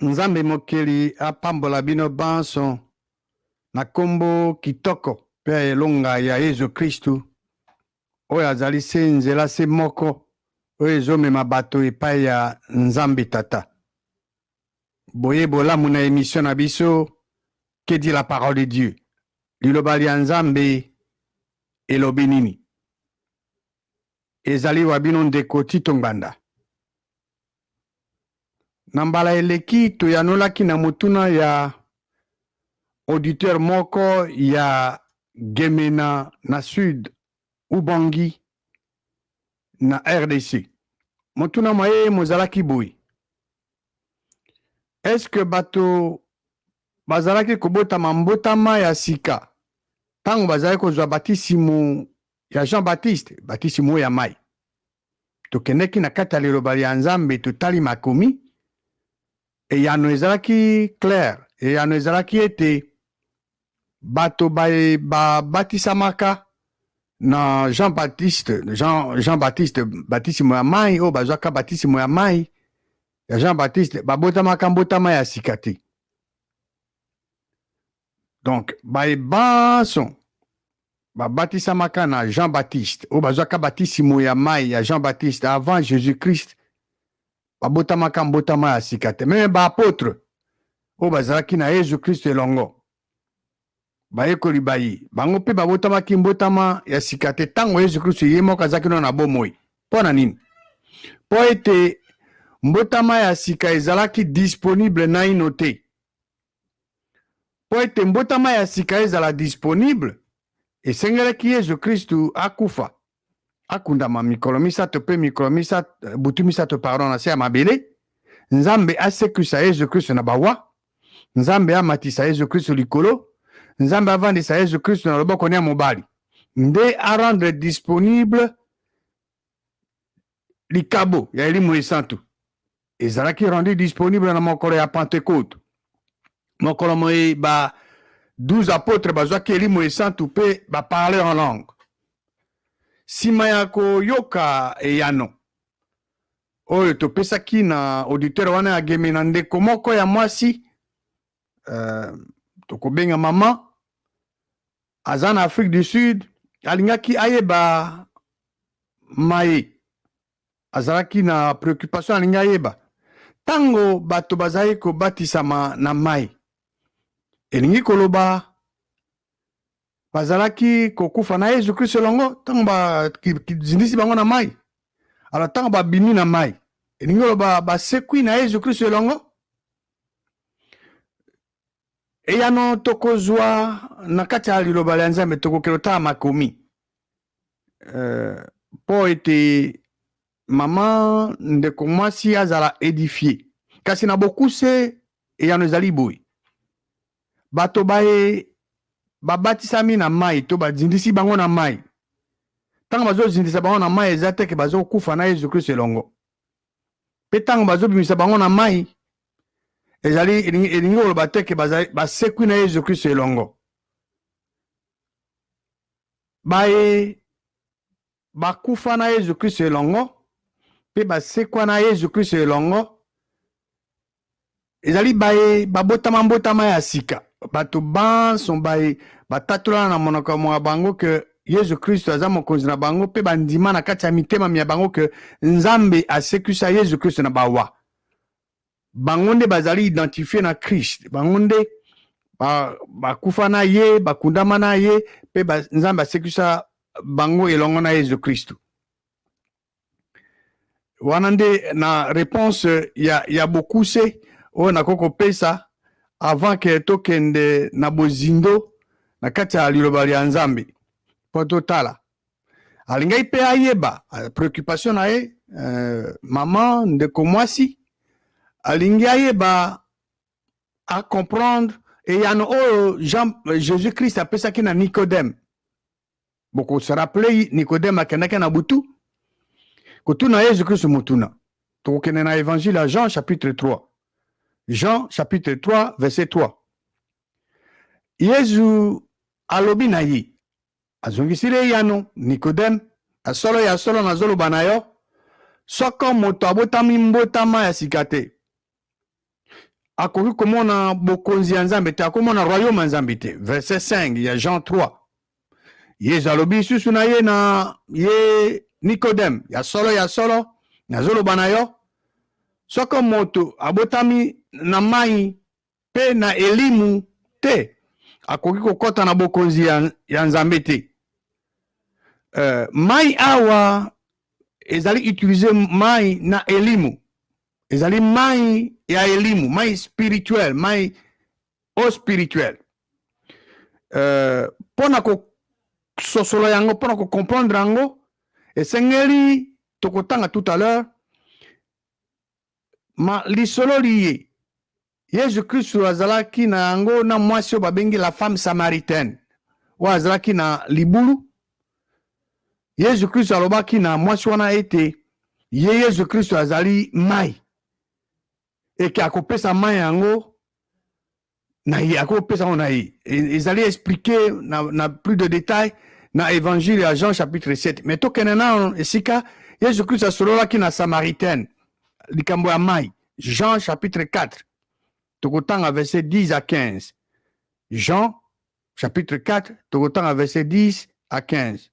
Nzambe mokeli apambola bino banso na kombo kitoko pe elonga ya Yesu Kristu oyo azali se nzela se moko oyo ezomema bato epai ya Nzambe Tata. Boye bolamu na émission na biso Que dit la parole de Dieu? Liloba lya Nzambe elobi nini? Ezali wa bino ndeko Tito Ngbanda. Na mbala eleki toyanolaki na motuna ya auditeur moko ya Gemena na Sud Ubangi na RDC. Motuna maye mozalaki boy. Est-ce que bato bazalaki kobotama mbotama ya sika tango bazalaki kozwa batisimo ya Jean-Baptiste, batisimo ya mai? Tokendeki na kati ya liloba ya Nzambe totali makomi eyano ezalaki clair, eyano ezalaki ete bato batisamaka na Jean-Baptiste batisimo ya mai o bazwaka batisimo ya mai ya Jean-Baptiste babotamaka mbotama ya sika te. Donc baebanso babatisamaka na Jean-Baptiste o bazwaka batisimo ya mai ya Jean-Baptiste avant Jésus-Christ babotamaka mbotama ya sika te. Meme baapôtre o bazalaki na Jésus-Christ elongo bayekoli bayi bango mpe babotamaki mbotama ya sika te ntango Jésus-Christ ye moko azalaki na bomoi. Mpo na nini? Mpo ete mbotama ya sika ezalaki disponible naino te. Po ete mbotama ya sika ezala disponible, esengelaki Yesu Kristu akufa. Akundama mikolo misato pe mikolo misato, butu misato pardon na se ya mabele. Nzambe asekusa Yesu Kristu na bawa. Nzambe amatisa Yesu Kristu likolo. Nzambe avandisa Yesu Kristu na loboko ya mobali. Nde a rendre disponible likabo ya elimu esantu. Ezalaki rendu disponible na mokolo ya Pentecôte. Mokolo moye ba 12 apôtres bazwaki elimu esantu pe ba parler en langue. Sima ya koyoka eyano oyo topesaki na auditeur wana ya Gemena ndeko moko ya mwasi tokobenga mama aza na Afrique du Sud alingaki ayeba mai azalaki na préoccupation alingi ayeba tango bato bazali kobatisama na mai elingi koloba bazalaki kokufa na Yesu Kristo longo tango bazindisi bango na mai. Alors tango babimi na mai elingi koloba basekwi na Yesu Kristo longo. Eyano tokozwa na kati ya liloba ya Nzambe tokokelota makomi po ete mama ndeko mwasi azala édifié. Kasi na bokuse eyano ezali boy. Bato bae babatisami na mai to bazindisi bango na mai. Tango bazozindisa bango na mai eza te ke bazokufa na Yesu Kristo elongo. Pe tango bazobimisa bango na mai ezali elingi koloba te ke basekwi na Yesu Kristo elongo. Bae bakufa na Yesu Kristo elongo pe basekwa na Yesu Kristo elongo. Ezali bae babotama mbotama ya sika. Bato banso bae batatola na monoko mwa bango ke Yesu Kristo aza mokonzi na bango pe bandima na kati ya mitema mi ya bango ke Nzambe asekusa Yesu Kristo na bawa. Bango nde bazali identifié na Christ. Bango nde bakufa na ye, bakundama na ye pe Nzambe asekusa bango elongo na Yesu Kristo. Wana nde na réponse ya bokuse oyo nakoko pesa avant ke tokende na bozindo na kati ya liloba ya Nzambe. Po totala alingai pe ayeba préoccupation na ye mama ndeko mwasi alingi ayeba a comprendre eyano oyo Jésus-Christ apesaki na Nicodème. Boko se rappeler Nicodème akendaki na butu kotuna Yesu Kristo mutuna. Tokende na évangile à Jean chapitre 3. Jean chapitre 3 verset 3. Yesu alobi na ye azongisile yano Nicodème asolo ya solo na zoloba na yo soko moto abotami mbotama ya sika te akoki komona bokonzi ya nzambe te, akomona royaume ya nzambe te. Verset 5 ya Jean 3. Yesu alobi lisusu na ye na ye Nicodème, ya solo nazoloba na yo, soki moto abotami na mai pe na elimu te, akoki kokota na bokonzi ya nzambe te. Mai awa ezali utilize mai na elimu, ezali mai ya elimu, mai spirituel, mai au spirituel. Pona ko sosolo yango, pona ko comprendre yango, esengeli tokotanga tout à l'heure, ma lisolo liye Yesu Kristo azalaki na yango na mwasi babengi la femme samaritaine, wa azalaki na libulu. Yesu Kristo alobaki na mwasi wana ete ye Yesu Kristo azali mai, eke akopesa mai yango na ye, akopesa yango na ye. Ezali expliqué na plus de détails na évangile ya Jean chapitre 7. Mais tokene na esika Yesu Kristo asololaki na samaritaine likambo ya mai. Jean chapitre 4. Tokotanga verset 10 à 15. Jean chapitre 4, tokotanga verset 10 à 15.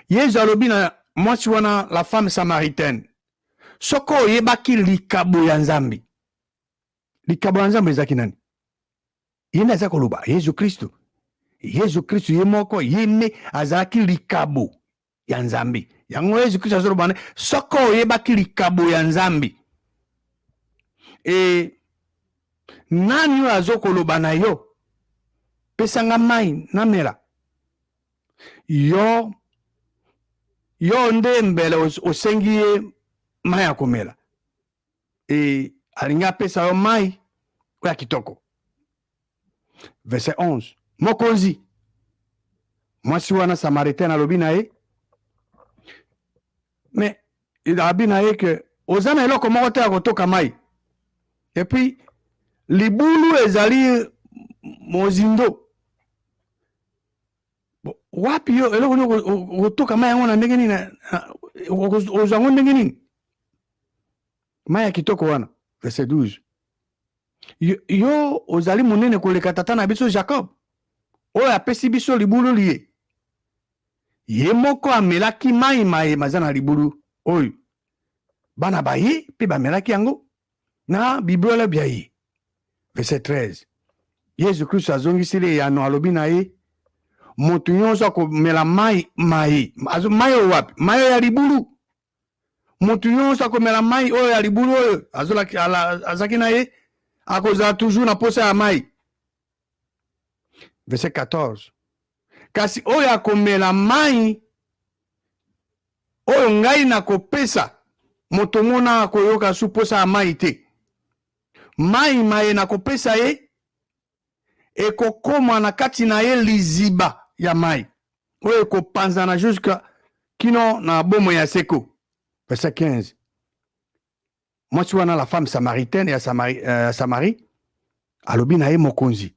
Yesu alobi na mwasi wana la femme samaritaine, soko oyebaki likabo ya nzambi. Likabo ya nzambe ezaki nani? Yene aza koloba Yesu Kristo. Yesu Kristo ye moko yene azalaki likabo ya nzambi. Yango Yesu Kristo azoloba soko oyebaki likabo ya nzambi. Nani oyo azokoloba na yo? Pesanga mai namela. Yo nde mbele osengi ye mai ya komela. Alinga pesa yo mai oya kitoko. Verset 11. Mokonzi, mwasi wana samaritaine alobi na ye, mais il alobi na ye ke ozana eloko moko te ya kotoka mai. Et puis libulu ezali mozindo. Wapi yo eloko kotoka mai yango na ndenge nini, ozango ndenge nini? Mai ya kitoko wana. Verset 12. Yo ozali monene koleka tata na biso Jacob, oyo apesi biso libulu liye. Ye moko amelaki mai maza na libulu oyo bana baye pe bamelaki yango na bibliola bia ye. Verset 13. Yesu Kristo azongisili yano alobi na ye, moto nyonso akomela mai mai oyo wapi? Mai ya libulu. Moto nyonso akomela mai oyo ya libulu oyo azaki na ye, akozala toujours na posa ya mai. Verset 14. Kasi oyo akomela mai oyo ngai nakopesa, moto mona akoyoka su posa ya mai te. Mai nakopesa ye, ekokoma na kati na ye liziba ya mai oyo ekopanzana jusqu'à kino na bomo ya seko. Verset 15. Mwasi wana la femme samaritaine ya Samari alobi na ye, mokonzi,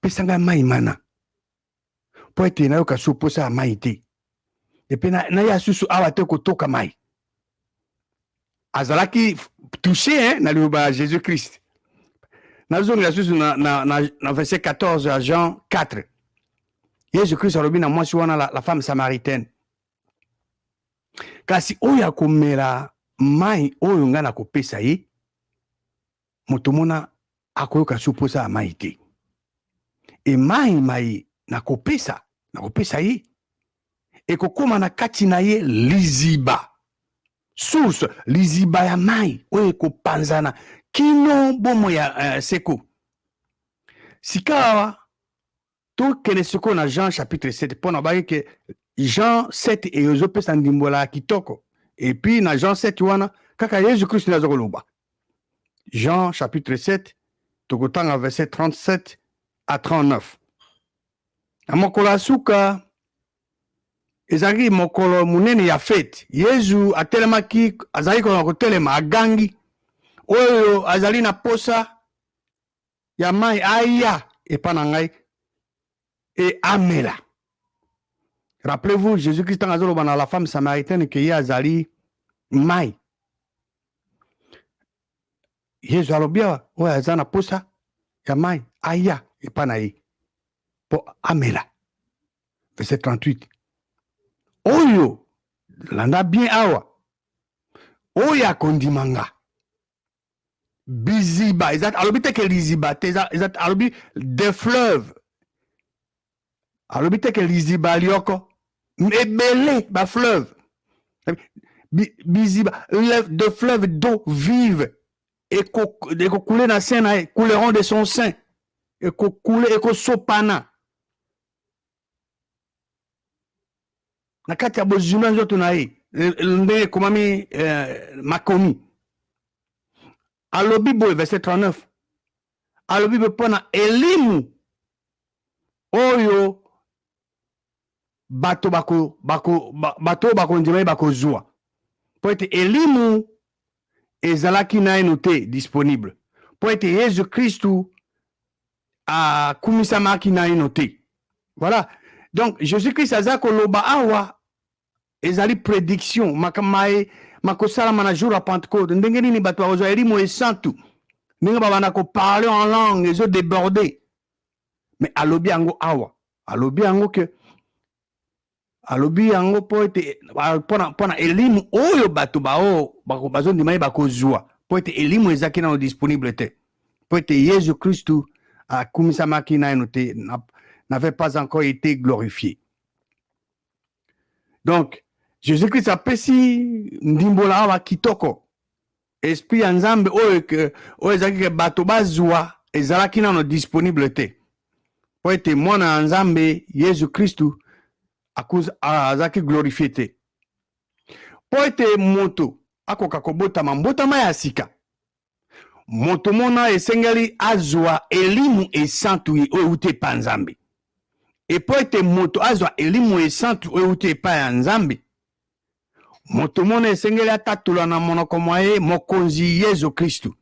pesanga mai mana po ete nayoka su posa ya mai te, epe na ya susu awa te kotoka mai. Azalaki touché na liloba ya Jésus Christ. Nazonga susu na verset 14 ya Jean 4. Yesu Christ alobi na mwasi wana la femme samaritaine, kasi oyo akomela mai oyo nga nakopesa ye, moto mona akoyoka su posa ya mai te. E mai nakopesa ye, ekokoma na kati na ye liziba, source, liziba ya mai oyo ekopanzana kino bomo ya seko. Sikawa tokende siko na Jean chapitre 7 pona baki ke Jean 7 ezopesa ndimbola ya kitoko. Et puis na Jean 7 wana kaka Yesu Kristo nazo koloba. Jean chapitre 7 tokotanga verset 37 à 39. Na mokolo asuka ezali mokolo munene ya fete, Yesu atelemaki, azali kona kotelema agangi, oyo azali na posa ya mai aya epa na ngai et amela. Rappelez-vous, Jésus-Christ a dit à la femme samaritaine que ye azali mai. Yesu alobi awa oyo aza na posa ya mai aya epa na ye po amela. Verset 38. Oyo landa bien awa oyo akondima nga biziba eza alobi te ke liziba te eza alobi des fleuves alobi te ke liziba lioko ebele ba fleuve biziba de fleuves d'eau vive ekokule na sein na ye couleront de son sein ekokule ekosopana na kati ya bozima nzoto na ye ndenge ekomami makomi alobi boye verset 39 alobi boye mpona elimu oyo bato bakondima ye bakozwa po ete elimu ezalaki naino te disponible po ete Yesu Kristu akumisamaki naino te. Voilà. Donc Jésus Christ aza koloba awa ezali prédiction makosalama na jour ya Pentecôte ndenge nini bato bakozwa elimu esantu ndenge babanda koparle en langue ezodéborde mais alobi yango awa alobi yango ke alobi yango po ete mpona elimu oyo bato bazondima ye bakozwa po ete elimu ezaki nano disponible te po ete Yesu Kristu akumisamaki naino te n'avait pas encore été glorifié. Donc Jésus-Christ apesi ndimbola awa kitoko esprit ya Nzambe oyo ezalaki ke bato bazwa ezalaki nano disponible te po ete mwana ya Nzambe Yesu Kristu azalaki glorifié te po ete moto akoka kobotama mbotama ya sika moto mona esengeli azwa elimu esantu oyo euti epa Nzambe epo ete moto azwa elimu esantu oyo euti epa ya Nzambe moto mona esengeli atatola na monoko mwa ye mokonzi Yesu Kristu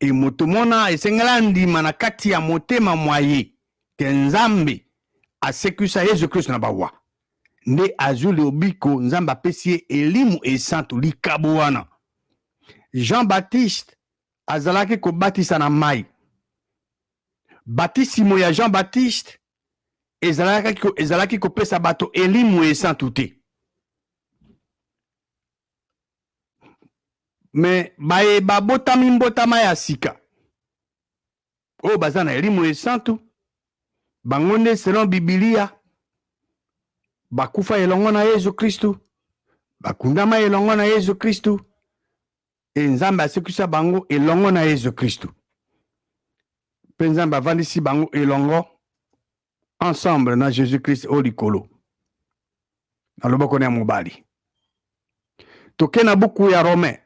e moto mona esengeli andima na kati ya motema mwa ye ke Nzambe asekisa Yesu Kristu na bawa nde azwi lobiko Nzambe apesi ye elimu esantu likabo wana. Jean-Baptiste azalaki kobatisa na mai batisimo ya Jean-Baptiste ezalaki kopesa bato elimu esantu te me baye babotami mbotama ya sika oyo baza na elimu esantu bango nde selon Bibilia bakufa elongo na Yesu Kristu bakundama elongo na Yesu Kristu e Nzambe asekisa bango elongo na Yesu Kristu mpe Nzambe avandisi bango elongo ensemble na Jésus Christ o likolo na loboko na mobali. Toke na buku ya Romain,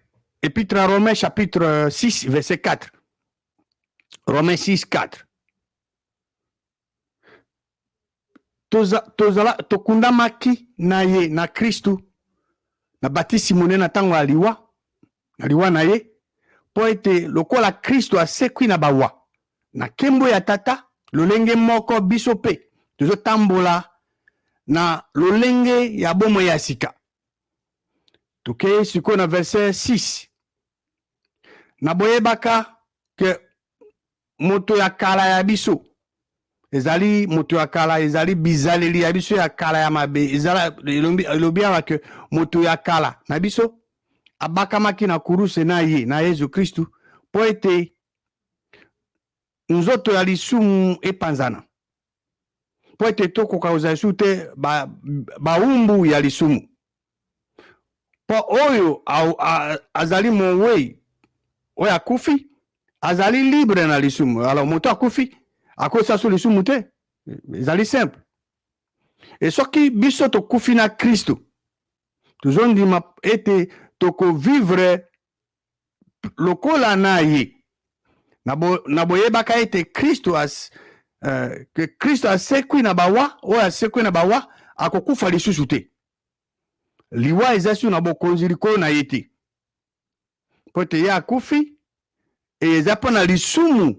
épître à Romain chapitre 6 verset 4. Romain 6 4. Tokundamaki na ye na Kristu na batisi monene na ntango ya liwa na ye po ete lokola Kristu asekwi na bawa na nkembo ya Tata lolenge moko biso pe tozotambola na lolenge ya bomoi ya sika. Toke sikoyo na verset 6 na boyebaka ke moto ya kala ya biso ezali moto ya kala ezali bizaleli ya biso ya kala ya mabe elobi awa ke moto ya kala na biso abakamaki na kuruse na ye na Yesu Kristu po ete nzoto ya lisumu epanzana po ete tokoka kozala lisumu te baumbu ya lisumu po oyo azali mowei oyo akufi azali libre na lisumu. Alors moto akufi akosa so lisumu te ezali simple e soki biso tokufi na Kristu tozondima ete tokovivre lokola na ye na boyebaka ete Kristu asekwi na bawa oyo asekwi na bawa akokufa lisusu te liwa eza su na bokonzi likolo na ye te po ete ye akufi e eza mpo na lisumu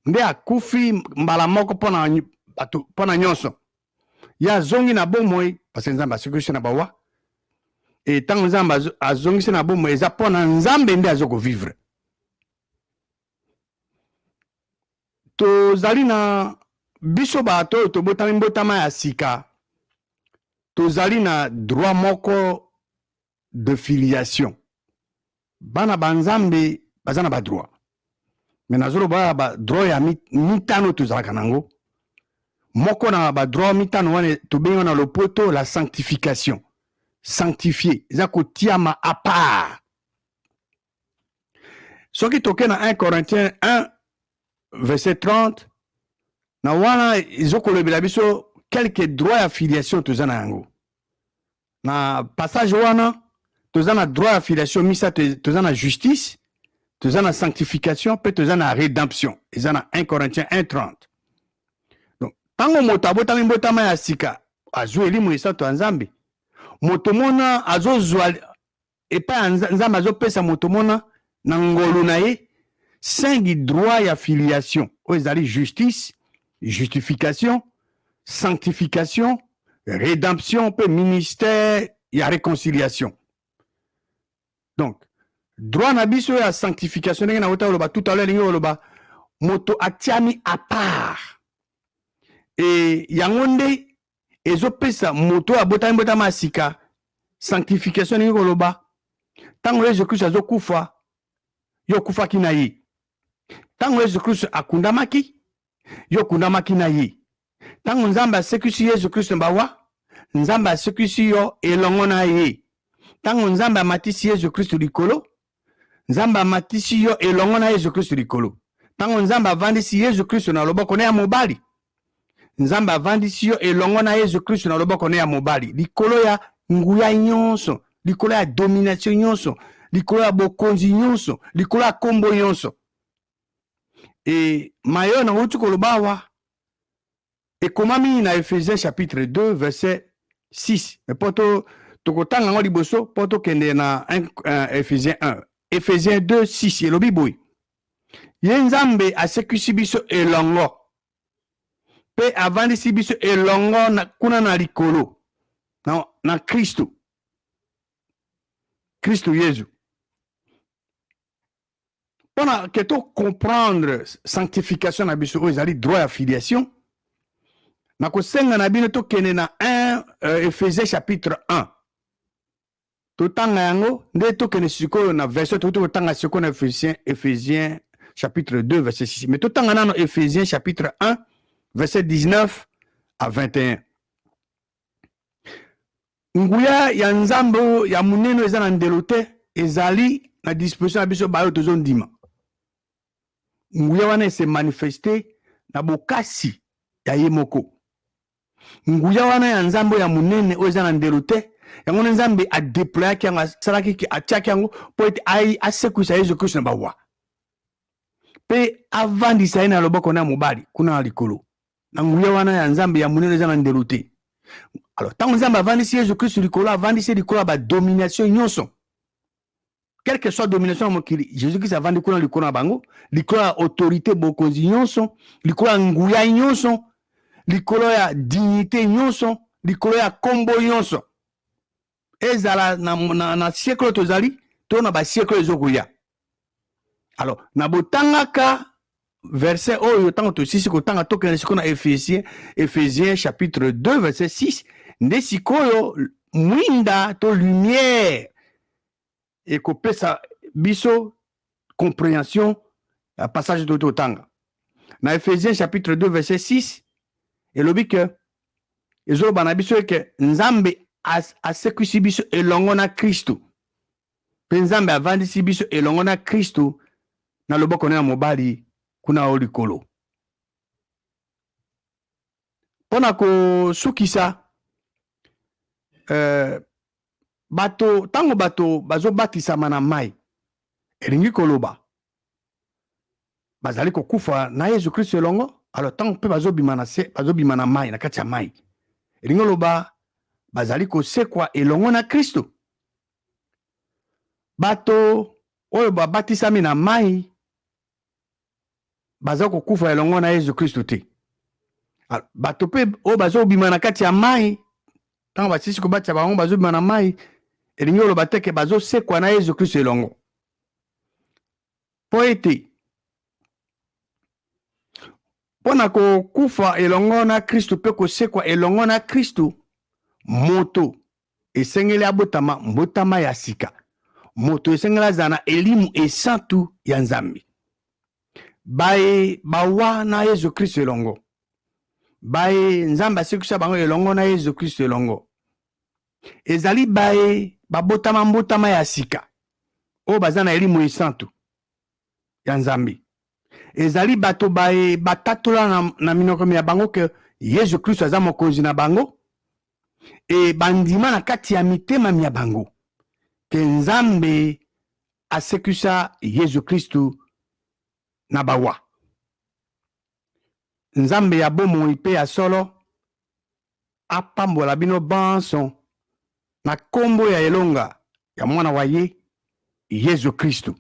nde akufi mbala moko mpo na nyonso ye azongi na bomoi parce Nzambe asekisi na bawa e ntango Nzambe azongisi na bomoi eza mpo na Nzambe nde azokovivre tozali na biso bato tobotami mbotama ya sika tozali na droit moko de filiation. Bana banzambe baza na ba droit. Mais nazoloba ba droit ya mitano tozalaka nango. Moko na ba droit mitano wana tobenga na lopoto la sanctification. Sanctifié, eza kotiama à part. Soki toke na 1 Corinthiens 1 verset 30 na wana izokolobela biso quelques droits ya filiation toza na yango. Na passage wana toza na droit ya filiation misa toza na justice, toza na sanctification, pe toza na rédemption. Eza na 1 Corinthiens 1:30. Donc tango moto abotami mbotama ya sika azwi elimu esato ya Nzambe, moto mona azozwa epa Nzambe azopesa moto mona na ngolu na ye 5 droit ya filiation oyo ezali justice, justification, sanctification, rédemption, pe ministère ya réconciliation. Donc droit na biso ya sanctification ndenge na ota oloba tout à l'heure lingi oloba moto atiami à part et yango nde ezopesa moto abotami mbotama sika sanctification ndenge oloba tango Yesu Kristo azokufa yo kufaki na ye, tango Yesu Kristo akundamaki yo kundamaki na ye, tango Nzambe asekisi Yesu Kristo mbawa Nzambe asekisi yo elongo na ye, tango Nzambe amatisi Yesu Kristo likolo Nzambe amatisi yo elongo na Yesu Kristo likolo, tango Nzambe avandisi Yesu Kristo na loboko na ya mobali Nzambe avandisi yo elongo na Yesu Kristo na loboko na ya mobali likolo ya nguya nyonso, likolo ya domination nyonso, likolo ya bokonzi nyonso, likolo ya kombo nyonso. Et mayo na utu kolobawa ekomami na Ephésiens chapitre 2 verset 6. Mais poto tokotanga ngo liboso poto kende na Ephésiens 1. Ephésiens 2 6 elobi boy. Ye Nzambe asekisi biso elongo pe avandisi biso elongo na kuna na likolo na Kristo. Kristo Yesu. Pona que to comprendre sanctification na biso ezali droit ya filiation na kosenga na bino to kene na 1 Ephésiens chapitre 1 totanga yango nde to kene sikoyo na verset to totanga sikoyo na Ephésiens chapitre 2 verset 6 mais totanga nano Ephésiens chapitre 1 verset 19 à 21. Nguya ya Nzambe ya muneno eza na ndelo te ezali na disposition na biso bayo tozondima. Nguya wana se manifeste na bokasi ya ye moko. Nguya wana ya Nzambe ya munene oyo eza na ndelo te yango Nzambe a déployer ki anga salaki ki atiaki yango po ete ai asekuisa Yesu Kristo na bawa. Pe avandisa ye na loboko na mobali kuna na likolo. Na nguya wana ya Nzambe ya munene eza na ndelo te. Alors, tant que Nzambe avandisi Yesu Kristo likolo avandisi likolo ba domination nyonso. Quelle que soit domination mokili, Jésus Christ avandi kuna likolo na bango, likolo ya autorité bokonzi nyonso, likolo ya nguya nyonso, likolo ya dignité nyonso, likolo ya kombo nyonso. Ezala na siècle tozali, to na ba siècle ezokuya. Alors, na botangaka verset oyo tango to sisi ko tanga to kene siko na Ephésiens chapitre 2 verset 6 nde sikoyo mwinda to lumière et kopesa biso compréhension ya passage de totanga na Ephésiens chapitre 2 verset 6 elobi ke ezoloba na biso ke Nzambe asekisi biso elongo na Kristo pe Nzambe avandisi biso elongo na Kristo na loboko na mobali kuna olikolo. Pona ko sukisa bato tango bato bazo batisa mana mai elingi koloba bazali kokufa na Yesu Kristo elongo alors tango pe bazo bima na mai na kati ya mai elingi koloba bazali kosekwa elongo na Kristo. Bato oyo babatisami na mai baza kokufa elongo na Yesu Kristo te. Bato pe o bazo bima na kati ya mai tango basisi kobatisa bango bazo bima na mai elingi oloba te ke bazo sekwa na Yesu Kristo elongo. Po ete Pona ko kufa elongo na Kristo pe ko sekwa elongo na Kristo moto esengeli abotama mbotama ya sika. Moto esengela zana elimu esantu ya Nzambe. Bae bawa na Yesu Kristo elongo. Bae Nzambe asekusa bango elongo na Yesu Kristo elongo. Ezali bae babotama mbotama ya sika. O bazana elimu esantu ya Nzambe. Ezali bato bae batatola na minoko ya bango ke Yesu Kristo aza mokonzi na bango. E bandima na kati ya mitema ya bango. Ke Nzambe asekusa Yesu Kristo na bawa. Nzambe ya bomo ipe ya solo apambola bino banson na kombo ya elonga ya mwana wa ye Yesu Kristo.